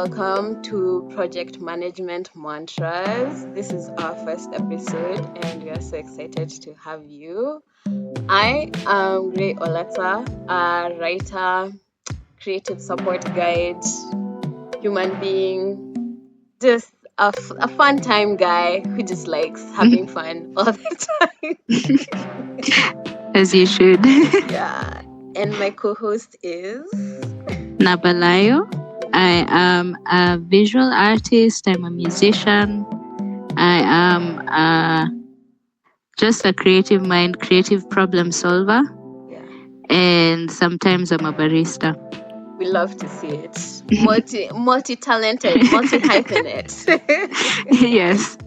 welcome to Project Management Mantras. This is our first episode, and we are so excited to have you. I am Gray Oletsa, a writer, creative support guide, human being, just a fun time guy who just likes having fun all the time. As you should. Yeah. And my co-host is Nabalayo. I am a visual artist. I'm a musician. I am just a creative mind, creative problem solver. Yeah. And sometimes I'm a barista. We love to see it. Multi-talented, multi-hyphenate. Yes.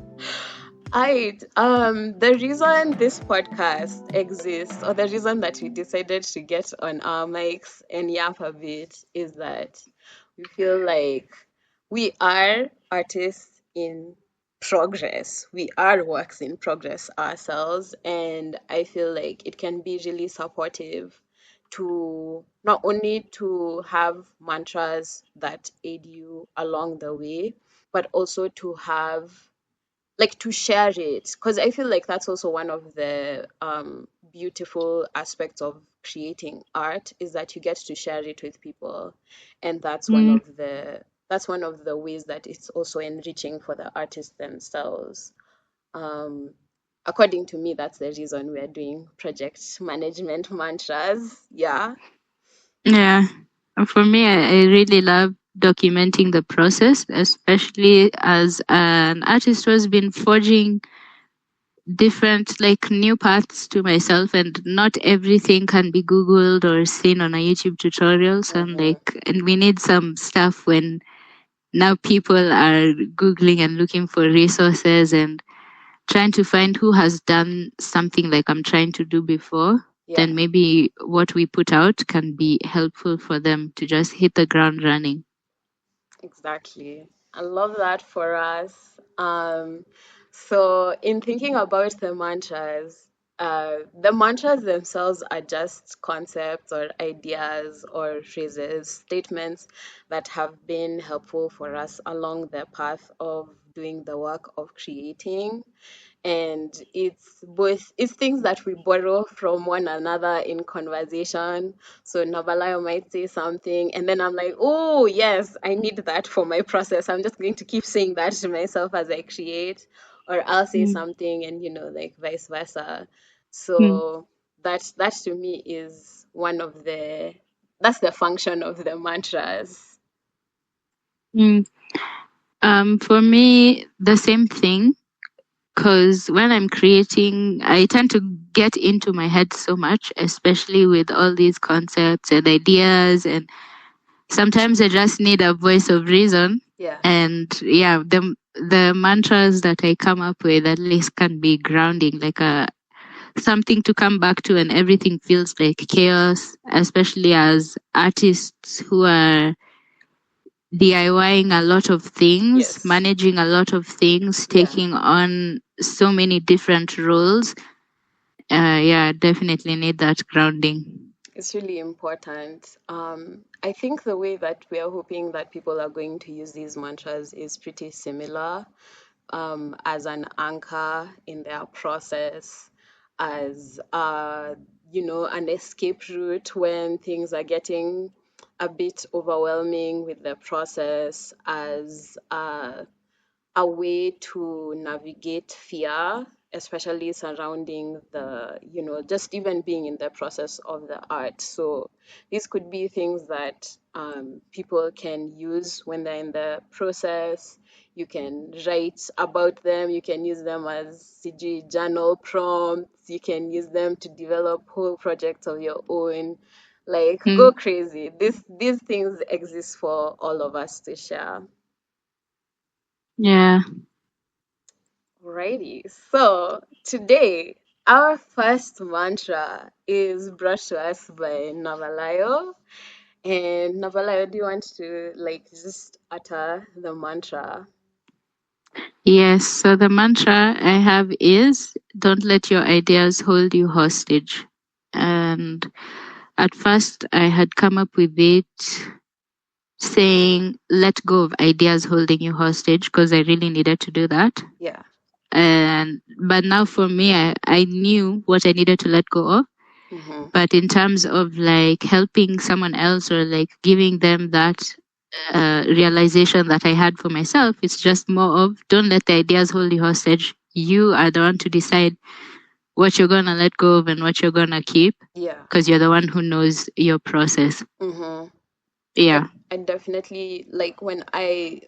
The reason this podcast exists, or the reason that we decided to get on our mics and yap a bit, is that we feel like we are artists in progress. We are works in progress ourselves, and I feel like it can be really supportive to not only to have mantras that aid you along the way, but also to have to share it, because I feel like that's also one of the beautiful aspects of creating art, is that you get to share it with people, and that's one of the ways that it's also enriching for the artists themselves. According to me, that's the reason we're doing project management mantras. Yeah. For me, I really love documenting the process, especially as an artist who has been forging different new paths to myself, and not everything can be googled or seen on a YouTube tutorial. So and we need some stuff when now people are googling and looking for resources and trying to find who has done something like I'm trying to do before. Then maybe what we put out can be helpful for them to just hit the ground running. Exactly. I love that for us. So in thinking about the mantras themselves are just concepts or ideas or phrases, statements that have been helpful for us along the path of doing the work of creating. And it's things that we borrow from one another in conversation. So Nabalayo might say something, and then I'm like, oh yes, I need that for my process. I'm just going to keep saying that to myself as I create, or I'll say something, and vice versa. So that to me is that's the function of the mantras. For me, the same thing. Because when I'm creating, I tend to get into my head so much, especially with all these concepts and ideas. And sometimes I just need a voice of reason. Yeah. And the mantras that I come up with at least can be grounding, like something to come back to, and everything feels like chaos, especially as artists who are DIYing a lot of things, managing a lot of things, taking on so many different roles. Definitely need that grounding. It's really important. I think the way that we are hoping that people are going to use these mantras is pretty similar, as an anchor in their process, as an escape route when things are getting a bit overwhelming with the process, as a way to navigate fear, especially surrounding just even being in the process of the art. So these could be things that people can use when they're in the process. You can write about them. You can use them as CG journal prompts. You can use them to develop whole projects of your own. Go crazy. These things exist for all of us to share. Yeah. Alrighty. So today, our first mantra is brought to us by Nabalayo. And Nabalayo, do you want to just utter the mantra? Yes. So the mantra I have is, don't let your ideas hold you hostage. And at first I had come up with it saying let go of ideas holding you hostage, because I really needed to do that. Yeah. And but now for me, I knew what I needed to let go of. Mm-hmm. But in terms of like helping someone else or like giving them that realization that I had for myself, it's just more of don't let the ideas hold you hostage. You are the one to decide what you're gonna let go of and what you're gonna keep, Yeah. because you're the one who knows your process. Mm-hmm. Yeah. I definitely like when I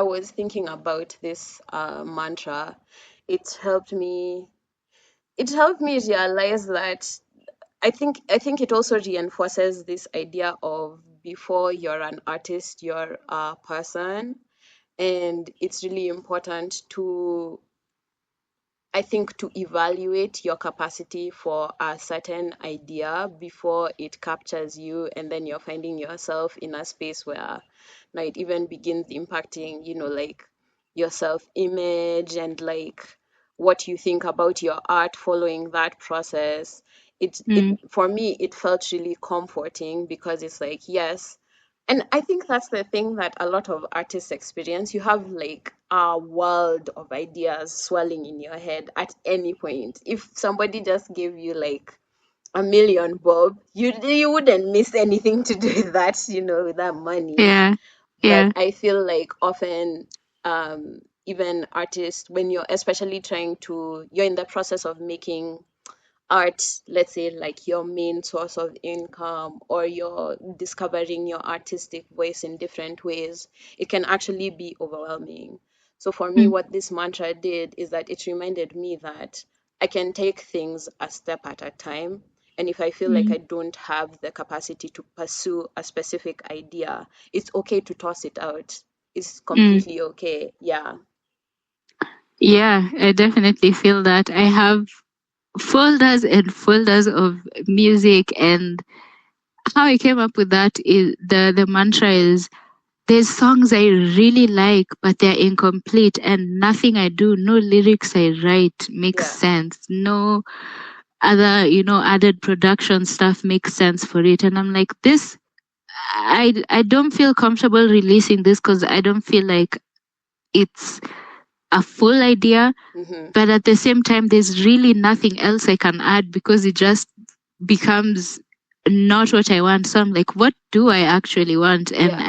was thinking about this mantra, it helped me realize that I think it also reinforces this idea of before you're an artist, you're a person, and it's really important to I think to evaluate your capacity for a certain idea before it captures you, and then you're finding yourself in a space where now it even begins impacting, like your self image and like what you think about your art following that process. It Mm, for me it felt really comforting because it's like, yes, and I think that's the thing that a lot of artists experience. You have like a world of ideas swirling in your head at any point. If somebody just gave you like a million bob, you wouldn't miss anything to do with that, with that money. yeah. But Yeah. I feel like often even artists, when you're especially you're in the process of making art, let's say like your main source of income, or you're discovering your artistic voice in different ways, it can actually be overwhelming. So for me, Mm, what this mantra did is that it reminded me that I can take things a step at a time. And if I feel like mm, I don't have the capacity to pursue a specific idea, it's okay to toss it out. It's mm. completely okay. Yeah. Yeah, I definitely feel that. I have folders and folders of music, and how I came up with that is the mantra is there's songs I really like, but they're incomplete, and nothing I do, no lyrics I write makes Yeah. sense. No other, added production stuff makes sense for it. And I'm like, this, I don't feel comfortable releasing this because I don't feel like it's a full idea. Mm-hmm. But at the same time, there's really nothing else I can add because it just becomes not what I want. So I'm like, what do I actually want? And Yeah.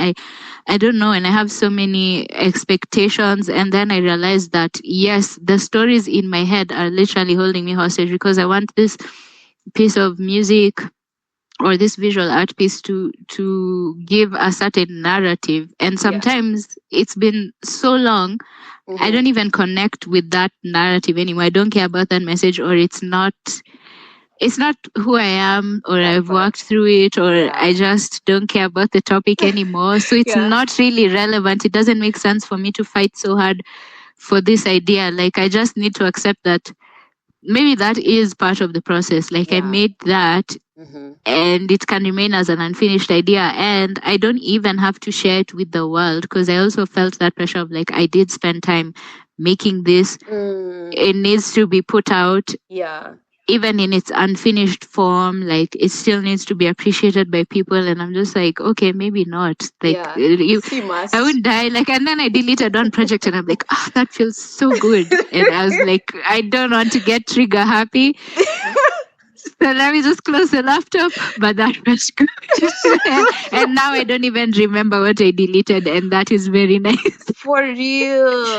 I don't know. And I have so many expectations. And then I realized that yes, the stories in my head are literally holding me hostage because I want this piece of music or this visual art piece to give a certain narrative. And Yeah. sometimes it's been so long I Mm-hmm. don't even connect with that narrative anymore. I don't care about that message, or it's not who I am, or That I've part. walked through it, or I Yeah. just don't care about the topic anymore. So it's Yeah. not really relevant. It doesn't make sense for me to fight so hard for this idea. Like I just need to accept that maybe that is part of the process. Like I Yeah. made that Mm-hmm. and it can remain as an unfinished idea, and I don't even have to share it with the world because I also felt that pressure of like I did spend time making this. Mm, It needs to be put out yeah. even in its unfinished form. Like it still needs to be appreciated by people, and I'm just like, okay, maybe not. Like Yeah. you, He I must. wouldn't die. Like, and then I deleted one project and I'm like, ah, that feels so good, and I was like, I don't want to get trigger happy, so let me just close the laptop. But that was good. And now I don't even remember what I deleted, and that is very nice. For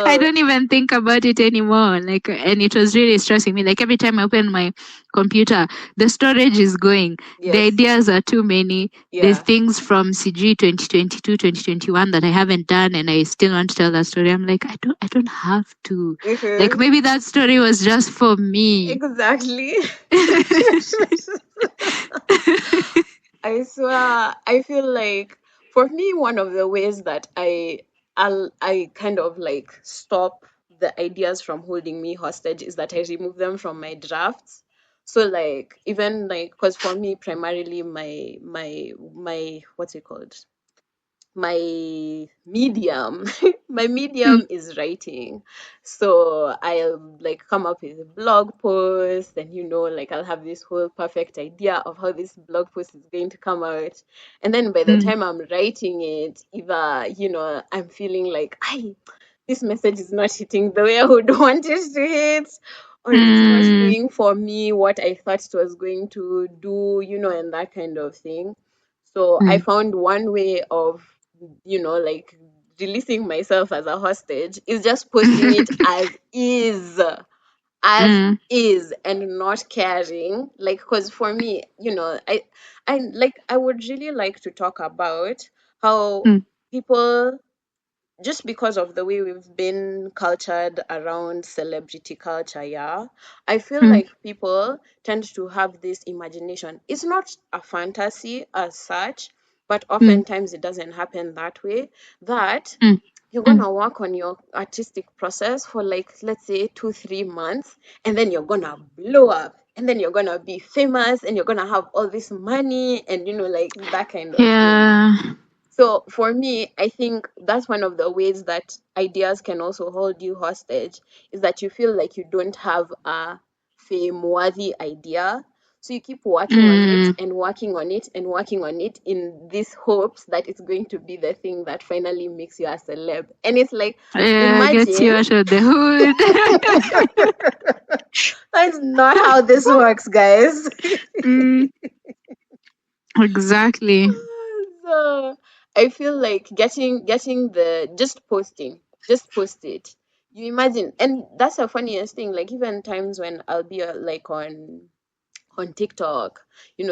I real. don't even think about it anymore. Like, and it was really stressing me. Like every time I open my computer, the storage is going. The Yes. ideas are too many. There's Yeah. things from CG 2022, 2021 that I haven't done, and I still want to tell that story. I'm like, I don't have to. Like Mm-hmm. maybe that story was just for me. Exactly. I swear, I feel like for me, one of the ways that I kind of like stop the ideas from holding me hostage is that I remove them from my drafts. So like even like because for me primarily my what's it called? my medium my medium is writing. So I'll like come up with a blog post, and like I'll have this whole perfect idea of how this blog post is going to come out. And then by the time I'm writing it, either I'm feeling like this message is not hitting the way I would want it to hit, or it's not doing for me what I thought it was going to do, and that kind of thing. So I found one way of, like releasing myself as a hostage is just posting it as is, and not caring. Like, because for me, I would really like to talk about how people, just because of the way we've been cultured around celebrity culture, yeah, I feel like people tend to have this imagination. It's not a fantasy as such, but oftentimes it doesn't happen that way. That you're gonna work on your artistic process for, like, let's say 2-3 months, and then you're gonna blow up, and then you're gonna be famous, and you're gonna have all this money, and like that kind of thing. So for me, I think that's one of the ways that ideas can also hold you hostage, is that you feel like you don't have a fame-worthy idea. So you keep working on it and working on it and working on it in these hopes that it's going to be the thing that finally makes you a celeb. And it's like, gets you imagine, out of the hood. that's not how this works, guys. Exactly. So I feel like getting the just post it. You imagine, and that's the funniest thing. Like, even times when I'll be like on TikTok,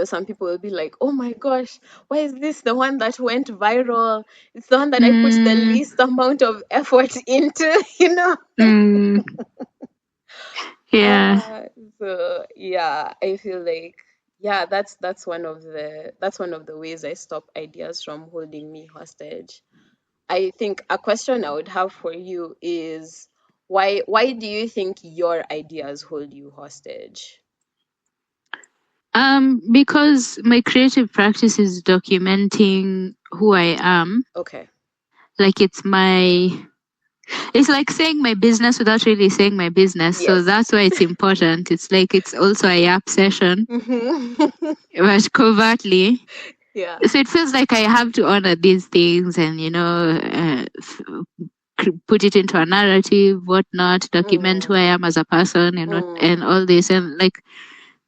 some people will be like, "Oh my gosh, why is this the one that went viral? It's the one that I put the least amount of effort into," Yeah. So yeah, I feel like, yeah, that's one of the ways I stop ideas from holding me hostage. I think a question I would have for you is, why do you think your ideas hold you hostage? Because my creative practice is documenting who I am. Okay. Like, it's like saying my business without really saying my business. So Yes. that's why it's important. It's like it's also a yap session, but covertly. Yeah. So it feels like I have to honor these things and, put it into a narrative, whatnot, document who I am as a person, and all this. And like,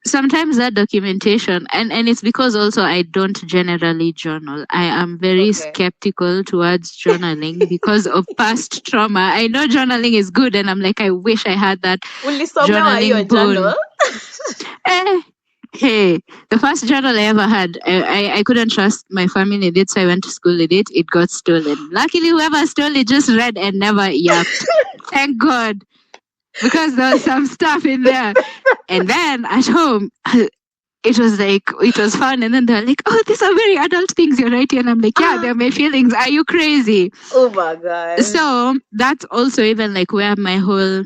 sometimes that documentation, and it's because also I don't generally journal. I am very skeptical towards journaling because of past trauma. I know journaling is good, and I'm like, I wish I had that journaling bone. Hey, the first journal I ever had, I couldn't trust my family with it, so I went to school with it. It got stolen. Luckily, whoever stole it just read and never yapped. Thank God, because there was some stuff in there. And then at home, it was fun. And then they're like, "Oh, these are very adult things you're writing." And I'm like, "Yeah, they're my feelings. Are you crazy?" Oh my God. So that's also even like where my whole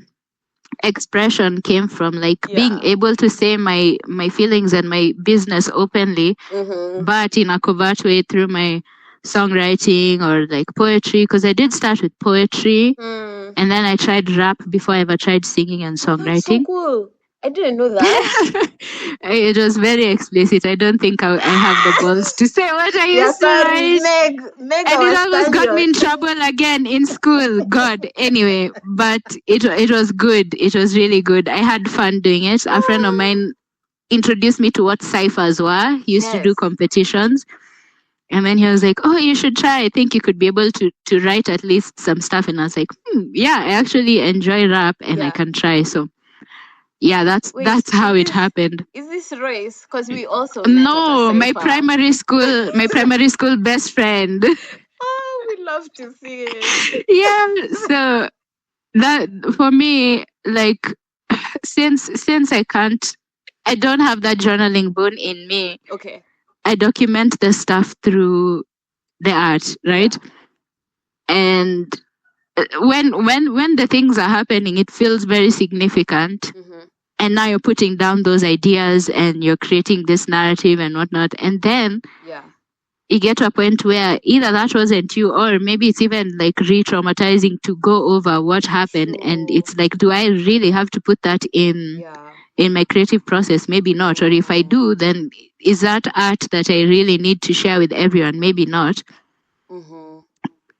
expression came from, like being able to say my feelings and my business openly, but in a covert way through my songwriting or like poetry, because I did start with poetry and then I tried rap before I ever tried singing and songwriting. That's so cool. I didn't know that. It was very explicit. I don't think I have the balls to say what I used to write. And it almost got me in trouble again in school. God. Anyway, but it was good. It was really good. I had fun doing it. A friend of mine introduced me to what ciphers were. He used to do competitions. And then he was like, "Oh, you should try. I think you could be able to write at least some stuff." And I was like, yeah, I actually enjoy rap and I can try. So yeah, that's how it happened. Is this Royce? Because we also my primary school best friend. Oh, we love to see it. Yeah, so that for me, like, since I don't have that journaling bone in me. Okay. I document the stuff through the art, right? Yeah. And when the things are happening, it feels very significant. And now you're putting down those ideas and you're creating this narrative and whatnot. And then you get to a point where either that wasn't you, or maybe it's even like re-traumatizing to go over what happened, and True. it's like, do I really have to put that Yeah. in my creative process? Maybe not. Or if I Mm. do, then is that art that I really need to share with everyone? Maybe not. Mm-hmm.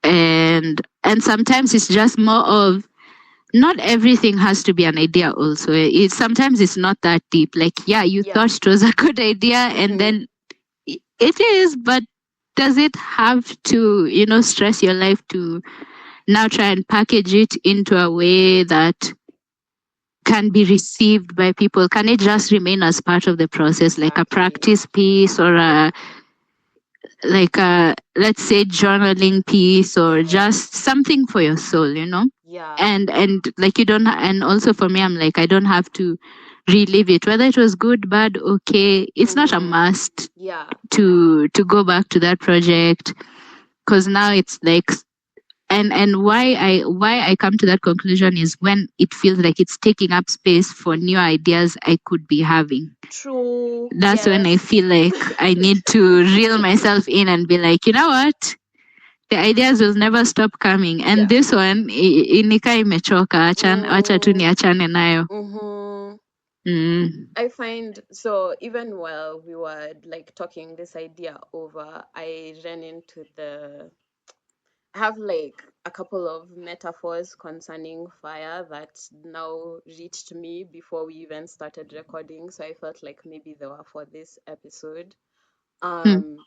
And sometimes it's just more of, not everything has to be an idea also. Sometimes it's not that deep. Like, yeah, you Yeah. thought it was a good idea, and Mm-hmm. then it is, but does it have to, stress your life to now try and package it into a way that can be received by people? Can it just remain as part of the process, like a Exactly. practice piece, or a, let's say, journaling piece, or Mm-hmm. just something for your soul? Yeah. And like, you don't, and also for me, I'm like, I don't have to relive it, whether it was good, bad, okay. It's not a Mm-hmm. must Yeah. to go back to that project, because now it's like, and why I come to that conclusion is when it feels like it's taking up space for new Mm-hmm. ideas I could be having. True. That's when I Yes. feel like I need to reel myself in and be like, you know what, the ideas will never stop coming, and Yeah. this one inika imechoka, wacha tu Mm. niachane nayo. Mm-hmm. Mm. I find so even while we were like talking this idea over, I ran into I have like a couple of metaphors concerning fire that now reached me before we even started recording. So I felt like maybe they were for this episode. Mm. Um,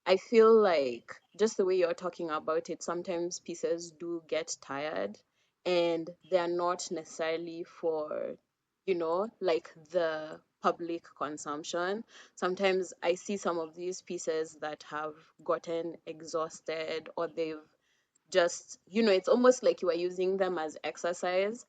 I feel like just the way you're talking about it, sometimes pieces do get tired and they're not necessarily for, like the public consumption. Sometimes I see some of these pieces that have gotten exhausted or they've just, it's almost like you are using them as exercise.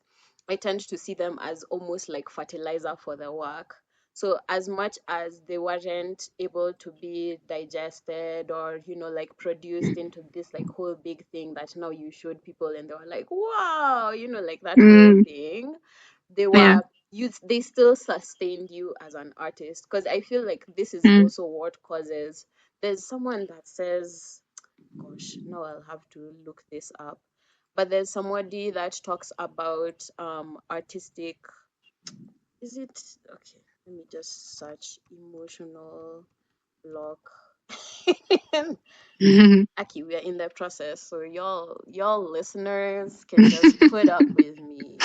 I tend to see them as almost like fertilizer for the work. So as much as they weren't able to be digested or, like produced into this like whole big thing that now you showed people and they were like, wow, like that whole Mm. thing, they Yeah. were they still sustained you as an artist. Because I feel like this is Mm. also what causes, there's someone that says, gosh, now I'll have to look this up. But there's somebody that talks about artistic. Is it okay? Let me just search emotional block. Aki, we are in the process, so y'all listeners can just put up with me.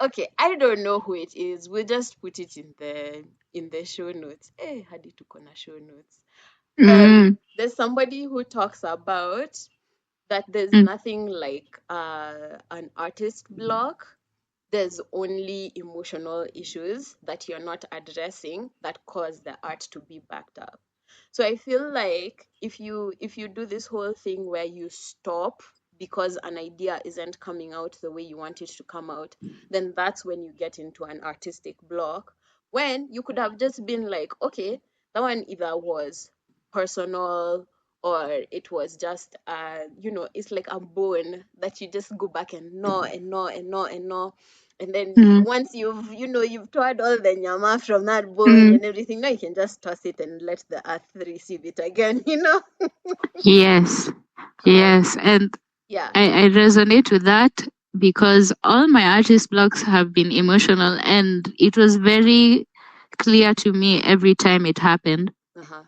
Okay, I don't know who it is. We'll just put it in the show notes. Eh, hadi tuko na show notes. Mm. There's somebody who talks about that there's Mm. nothing like an artist block. There's only emotional issues that you're not addressing that cause the art to be backed up. So I feel like if you do this whole thing where you stop because an idea isn't coming out the way you want it to come out, then that's when you get into an artistic block. When you could have just been like, okay, that one either was personal or it was just it's like a bone that you just go back and gnaw and gnaw and gnaw and gnaw, and then Mm. once you've tried all the nyama from that bone Mm. and everything, now you can just toss it and let the earth receive it again. Yes. um Yes. And yeah. I resonate with that, because all my artist blogs have been emotional, and it was very clear to me every time it happened. Uh-huh.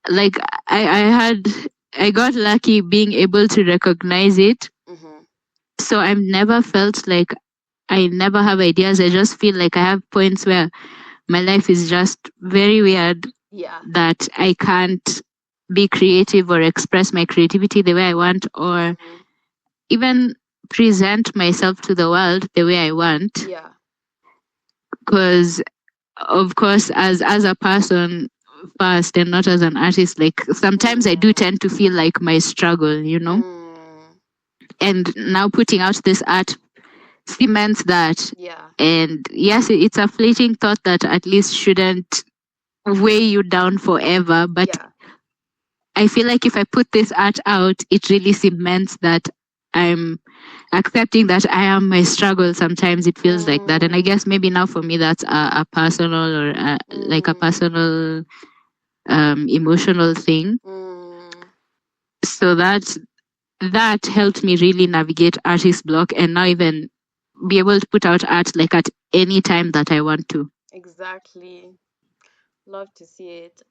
Like, I got lucky being able to recognize it. Mm-hmm. So I've never felt like I never have ideas. I just feel like I have points where my life is just very weird, Yeah. that I can't be creative or express my creativity the way I want, or Mm-hmm. even present myself to the world the way I want. Yeah. Because, of course, as a person first, and not as an artist, like, sometimes I do Mm. tend to feel like my struggle. Mm. And now putting out this art cements that. Yeah. And yes, it's a fleeting thought that at least shouldn't weigh you down forever. But Yeah. I feel like if I put this art out, it really cements that I'm accepting that I am my struggle. Sometimes it feels like that. And I Mm. guess maybe now for me, that's a personal, or like a Mm. personal emotional thing. Mm, So that helped me really navigate artist block and now even be able to put out art like at any time that I want to. exactly. Love to see it.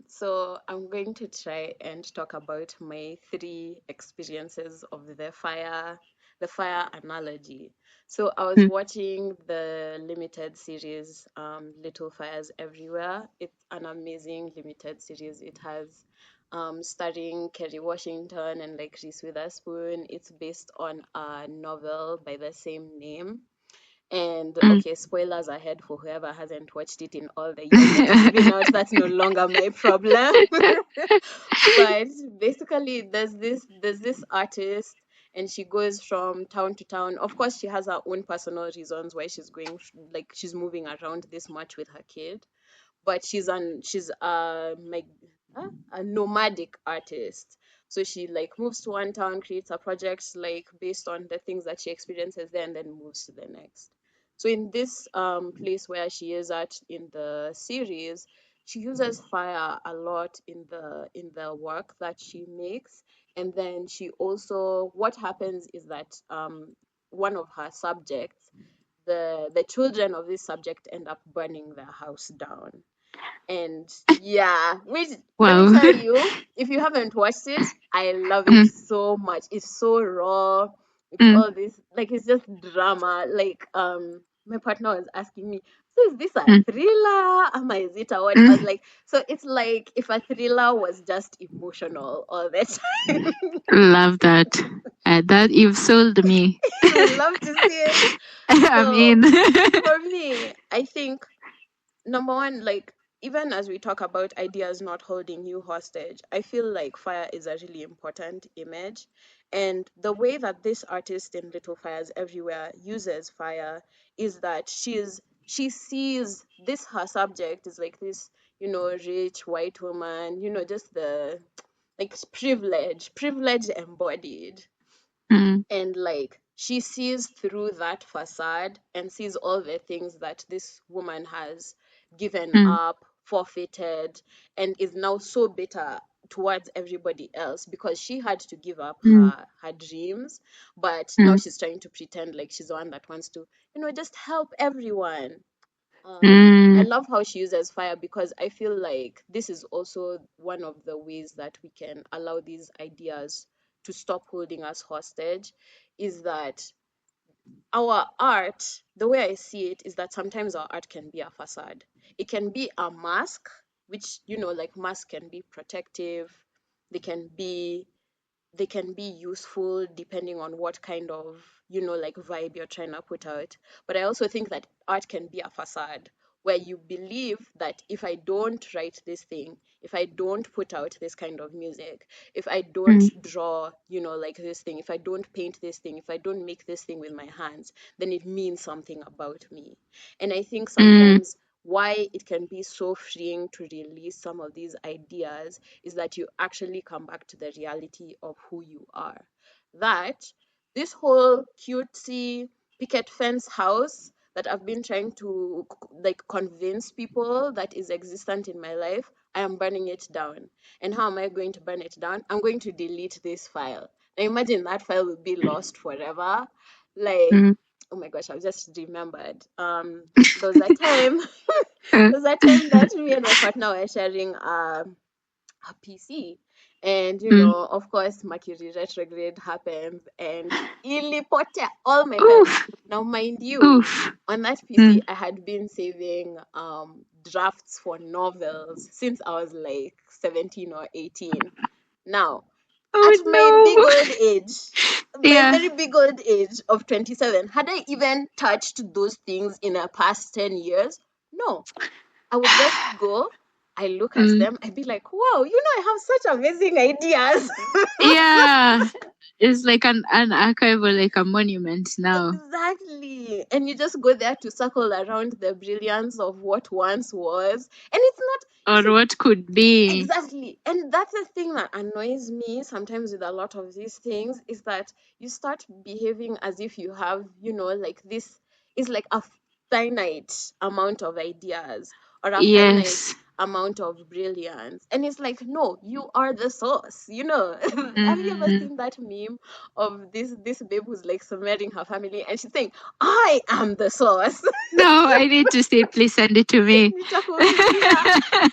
So I'm going to try and talk about my three experiences of the fire analogy. So I was Mm, watching the limited series, Little Fires Everywhere. It's an amazing limited series. It has starring Kerry Washington and like Reese Witherspoon. It's based on a novel by the same name. And mm. okay, spoilers ahead for whoever hasn't watched it in all the years that it's been out. That's no longer my problem. But basically, there's this artist, and she goes from town to town. Of course, she has her own personal reasons why she's going, like she's moving around this much with her kid. But a nomadic artist. So she like moves to one town, creates a project like based on the things that she experiences there, and then moves to the next. So in this place where she is at in the series, she uses fire a lot in the work that she makes. And then she also, what happens is that one of her subjects, the children of this subject end up burning their house down. And yeah, which, let me Wow. tell you, if you haven't watched it, I love it Mm, so much. It's so raw. It's mm, all this, like it's just drama. Like my partner was asking me, so is this a mm, thriller? Am I, is it a what? I was mm. like, so it's like if a thriller was just emotional all the time. Love that. That you've sold me. I love to see it. I So mean, for me, I think number one, like even as we talk about ideas not holding you hostage, I feel like fire is a really important image. And the way that this artist in Little Fires Everywhere uses fire is that she sees this, her subject is like this, rich white woman, just the like privilege embodied. mm, And like she sees through that facade and sees all the things that this woman has given mm, up, forfeited, and is now so bitter towards everybody else because she had to give up mm, her dreams, but now mm, she's trying to pretend like she's the one that wants to, just help everyone. I mm, love how she uses fire because I feel like this is also one of the ways that we can allow these ideas to stop holding us hostage. Is that our art, the way I see it, is that sometimes our art can be a facade. It can be a mask, which, like masks can be protective, they can be useful depending on what kind of like vibe you're trying to put out. But I also think that art can be a facade where you believe that if I don't write this thing, if I don't put out this kind of music, if I don't mm, draw like this thing, if I don't paint this thing, if I don't make this thing with my hands, then it means something about me. And I think mm, sometimes why it can be so freeing to release some of these ideas is that you actually come back to the reality of who you are. That this whole cutesy picket fence house that I've been trying to like convince people that is existent in my life, I am burning it down. And how am I going to burn it down? I'm going to delete this file. Now imagine that file will be lost forever. Like, mm. oh my gosh, I've just remembered. There was a time there was a time that me and my partner were sharing a PC. And Mm. of course, Mercury retrograde happens and ilipotea all my files. Oof, Now, mind you, oof. on that Mm. PC, I had been saving drafts for novels since I was like 17 or 18. Now, at Oh my big old no. age, my Yeah. very big old age of 27, had I even touched those things in the past 10 years? No, I would just go, I look at Mm. them, I'd be like, wow, I have such amazing ideas. Yeah. It's like an archive or like a monument now. Exactly. And you just go there to circle around the brilliance of what once was. And it's not, you Or see, what could be. exactly. And that's the thing that annoys me sometimes with a lot of these things is that you start behaving as if you have, like this is like a finite amount of ideas or a finite Yes. amount of brilliance. And it's like, no, you are the source, you know. Have you ever Mm. seen that meme of this babe who's like submerging her family and she's saying, I am the source? No, I need to see. Please send it to me. Yeah.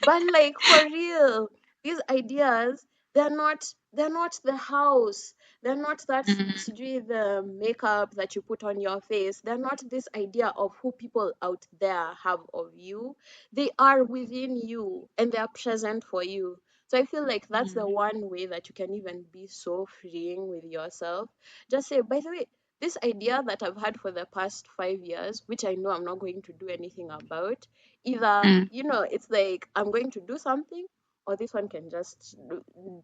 But like for real, these ideas, they're not the house. They're not that Mm, sijui the makeup that you put on your face. They're not this idea of who people out there have of you. They are within you and they are present for you. So I feel like that's the mm, one way that you can even be so freeing with yourself. Just say, by the way, this idea that I've had for the past 5 years, which I know I'm not going to do anything about, either, mm. it's like I'm going to do something, or this one can just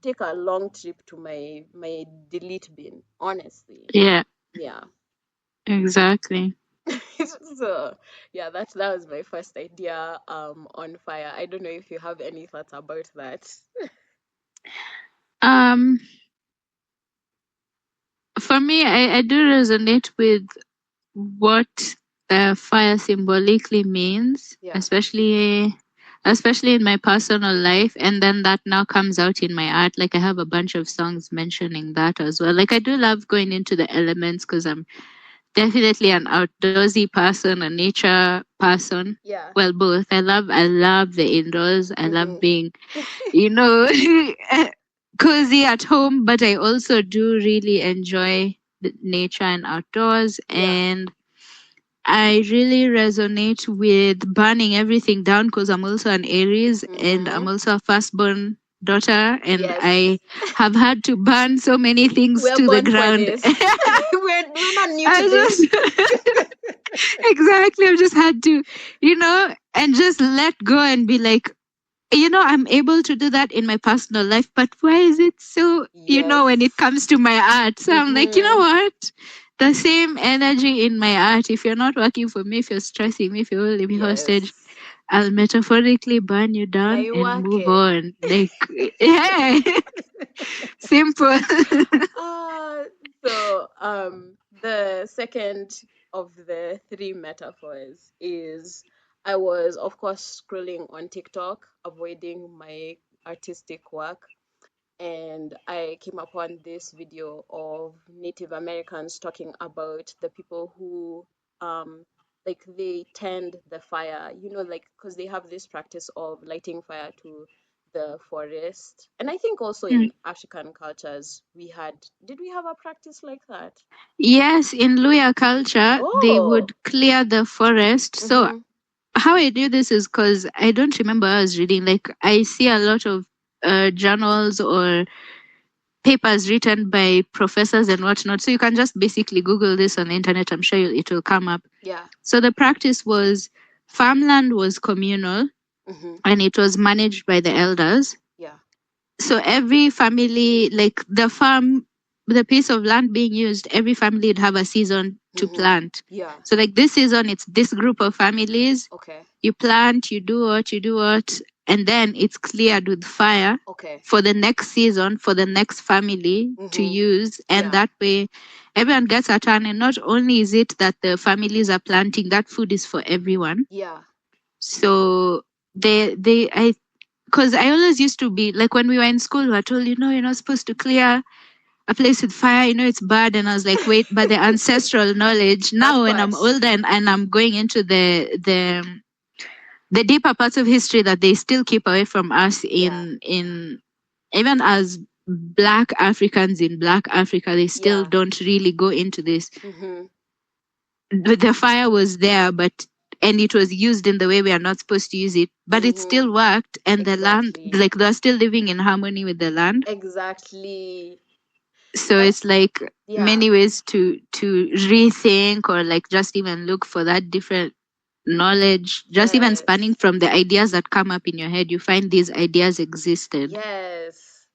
take a long trip to my delete bin, honestly. Yeah, Yeah. exactly. So yeah, that was my first idea on fire. I don't know if you have any thoughts about that. Um, for me, I do resonate with what fire symbolically means, Yeah. especially in my personal life, and then that now comes out in my art. Like I have a bunch of songs mentioning that as well. Like I do love going into the elements because I'm definitely an outdoorsy person, a nature person. Yeah. Well, both. I love the indoors. I love Mm-hmm. being, you know, cozy at home, but I also do really enjoy the nature and outdoors. Yeah. And I really resonate with burning everything down because I'm also an Aries and I'm Mm-hmm. also a firstborn daughter, and Yes. I have had to burn so many things We're to the born for ground. this. We're not new to I this. just exactly, I've just had to, and just let go and be like, I'm able to do that in my personal life, but why is it so, when it Yes. comes to my art? So I'm like, you know Mm-hmm. what? The same energy in my art. If you're not working for me, if you're stressing me, if you're holding me hostage, Yes. I'll metaphorically burn you down and move Naiwake. on. Like, yeah, simple. Uh, the second of the three metaphors is I was, of course, scrolling on TikTok, avoiding my artistic work, and I came upon this video of Native Americans talking about the people who, like, they tend the fire, like, because they have this practice of lighting fire to the forest. And I think also in African cultures, did we have a practice like that? Yes, in Luya culture, they Oh, would clear the forest. So mm-hmm, how I do this is because I don't remember I was reading. Like I see a lot of journals or papers written by professors and whatnot. So you can just basically Google this on the internet. I'm sure it will come up. yeah, So the practice was farmland was communal mm-hmm, and it was managed by the elders. yeah, So every family, like the piece of land being used, every family would have a season to mm-hmm, plant. yeah, So like this season, it's this group of families. okay, You plant, you do what, and then it's cleared with fire okay, for the next season, for the next family to mm-hmm, use. And yeah, that way, everyone gets a turn. And not only is it that the families are planting, that food is for everyone. yeah, So I, because I always used to be like when we were in school, we were told, you're not supposed to clear a place with fire, it's bad. And I was like, wait, but the ancestral knowledge that now when I'm part, older and I'm going into the deeper parts of history that they still keep away from us yeah, in even as black Africans in black Africa, they still yeah, don't really go into this. mm-hmm, The fire was there, but and it was used in the way we are not supposed to use it, but it mm-hmm, still worked, and the land, exactly, like they're still living in harmony with the land. exactly, So it's that's, like yeah, many ways to rethink or like just even look for that different knowledge, just even spanning yes. from the ideas that come up in your head, you find these ideas existed. Yes.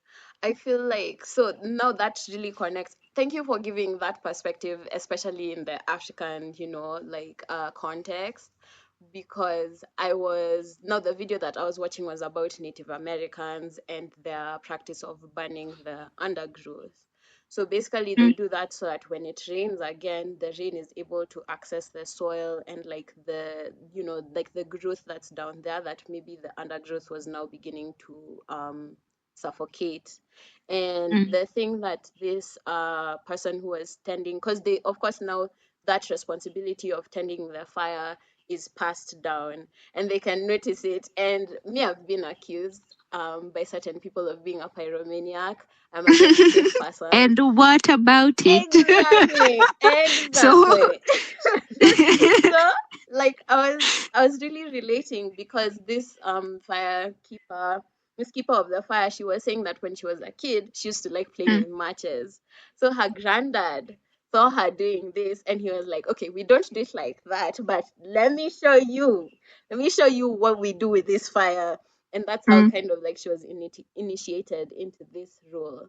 I feel like so now that really connects. Thank you for giving that perspective, especially in the African, like context, because I was now the video that I was watching was about Native Americans and their practice of burning the undergrowth. So basically, they do that so that when it rains again, the rain is able to access the soil and like the, like the growth that's down there that maybe the undergrowth was now beginning to suffocate. And Mm. the thing that this person who was tending, because they, of course, now that responsibility of tending the fire is passed down and they can notice it. And me, I've been accused by certain people of being a pyromaniac. I'm a sensitive person. And what about it? Exactly, So, exactly. So like I was really relating because this firekeeper, this keeper of the fire, she was saying that when she was a kid, she used to like playing mm, with matches. So her granddad saw her doing this and he was like, okay, we don't do it like that, but let me show you. Let me show you what we do with this fire. And that's how mm, kind of like she was initiated into this role.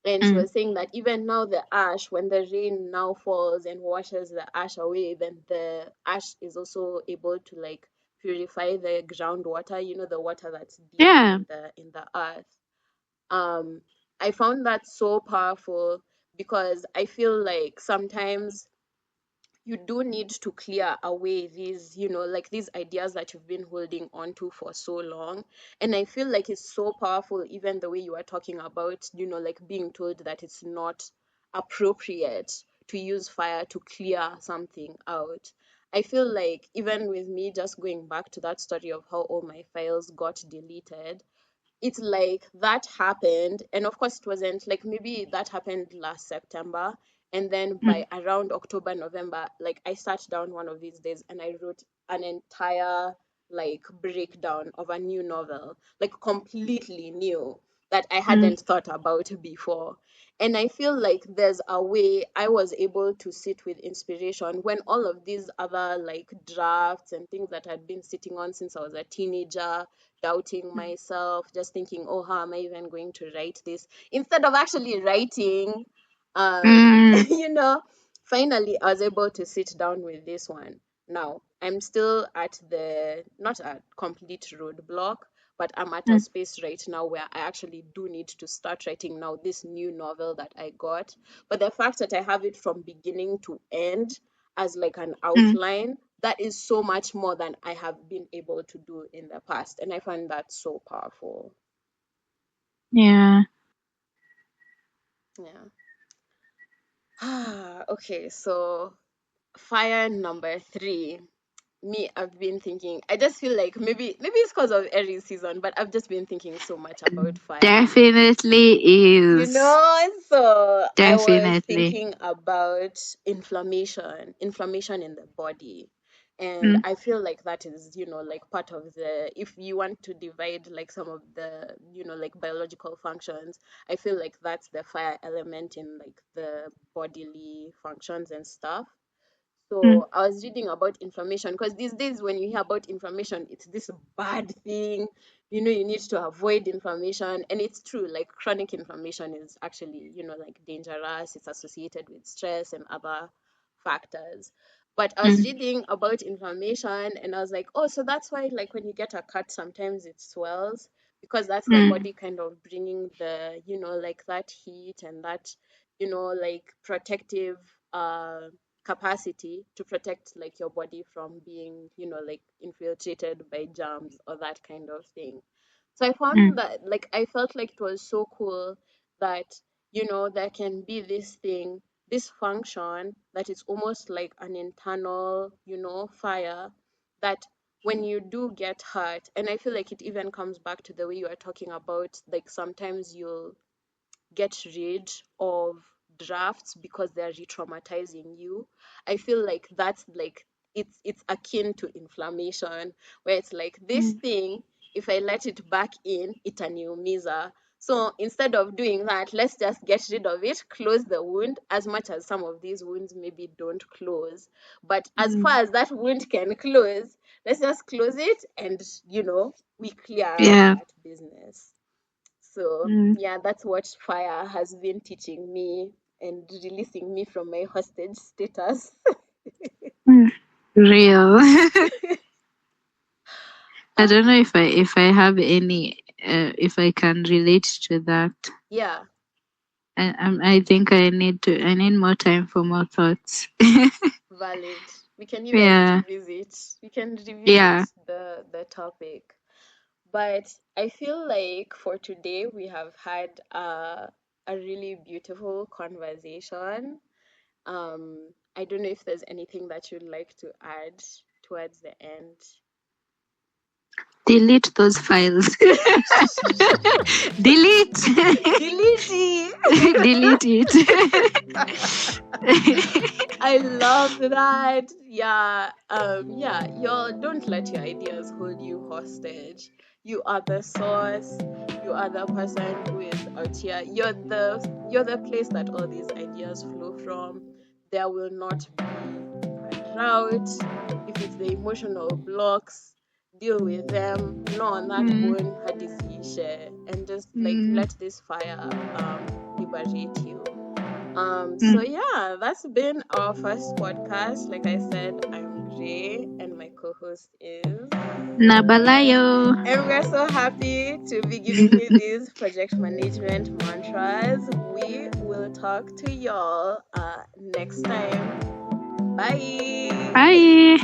And she mm. was saying that even now the ash, when the rain now falls and washes the ash away, then the ash is also able to like purify the groundwater, the water that's deep Yeah. in the earth. Um, I found that so powerful because I feel like sometimes you do need to clear away these, like these ideas that you've been holding on to for so long. And I feel like it's so powerful, even the way you are talking about, like being told that it's not appropriate to use fire to clear something out. I feel like even with me just going back to that story of how all my files got deleted, it's like that happened, and of course it wasn't like, maybe that happened last September, and then Mm, by around October, November, like I sat down one of these days and I wrote an entire like breakdown of a new novel, like completely new, that I mm, hadn't thought about before. And I feel like there's a way I was able to sit with inspiration when all of these other like drafts and things that I'd been sitting on since I was a teenager, doubting myself, just thinking, oh, how am I even going to write this? Instead of actually writing, mm, you know, finally I was able to sit down with this one. Now, I'm still at not a complete roadblock, but I'm at a mm, space right now where I actually do need to start writing now this new novel that I got. But the fact that I have it from beginning to end as like an mm. outline, that is so much more than I have been able to do in the past. And I find that so powerful. Yeah. Yeah. Okay, so fire number three. Me, I've been thinking, I just feel like maybe it's because of Aries season, but I've just been thinking so much about fire. Definitely is. So I was Definitely. thinking about inflammation in the body. And Mm, I feel like that is, like part of if you want to divide like some of the, like biological functions, I feel like that's the fire element in like the bodily functions and stuff. mm, So I was reading about inflammation because these days when you hear about inflammation, it's this bad thing. You need to avoid inflammation. And it's true, like chronic inflammation is actually, like dangerous. It's associated with stress and other factors. But I was mm, reading about inflammation and I was like, oh, so that's why like when you get a cut, sometimes it swells because that's the mm, body kind of bringing the, like that heat and that, like protective capacity to protect like your body from being, like infiltrated by germs or that kind of thing. So I found mm, that like I felt like it was so cool that, there can be this thing, this function that is almost like an internal, fire that when you do get hurt, and I feel like it even comes back to the way you are talking about, like sometimes you'll get rid of drafts because they're re-traumatizing you. I feel like that's like it's akin to inflammation, where it's like this mm, thing, if I let it back in, itaniumiza. So instead of doing that, let's just get rid of it, close the wound, as much as some of these wounds maybe don't close. But as mm. far as that wound can close, let's just close it and, we clear out Yeah. that business. So Mm, yeah, that's what fire has been teaching me and releasing me from my hostage status. mm. Real. I don't know if I have any if I can relate to that. Yeah. I think I need more time for more thoughts. Valid. We can even Yeah. revisit. We can revisit Yeah. the topic. But I feel like for today we have had a really beautiful conversation. I don't know if there's anything that you'd like to add towards the end. Delete those files. Delete. Delete. Delete it. I love that. Yeah. Yeah, y'all don't let your ideas hold you hostage. You are the source. You are the person who is out here. You're the place that all these ideas flow from. There will not be a drought. If it's the emotional blocks, deal with them. No on that Mm, bone, share, and just like mm, let this fire liberate you. So mm. yeah, that's been our first podcast. Like I said, I'm Gray and my co-host is, Nabalayo. and we're so happy to be giving you these project management mantras. We will talk to y'all next time. Bye. Bye.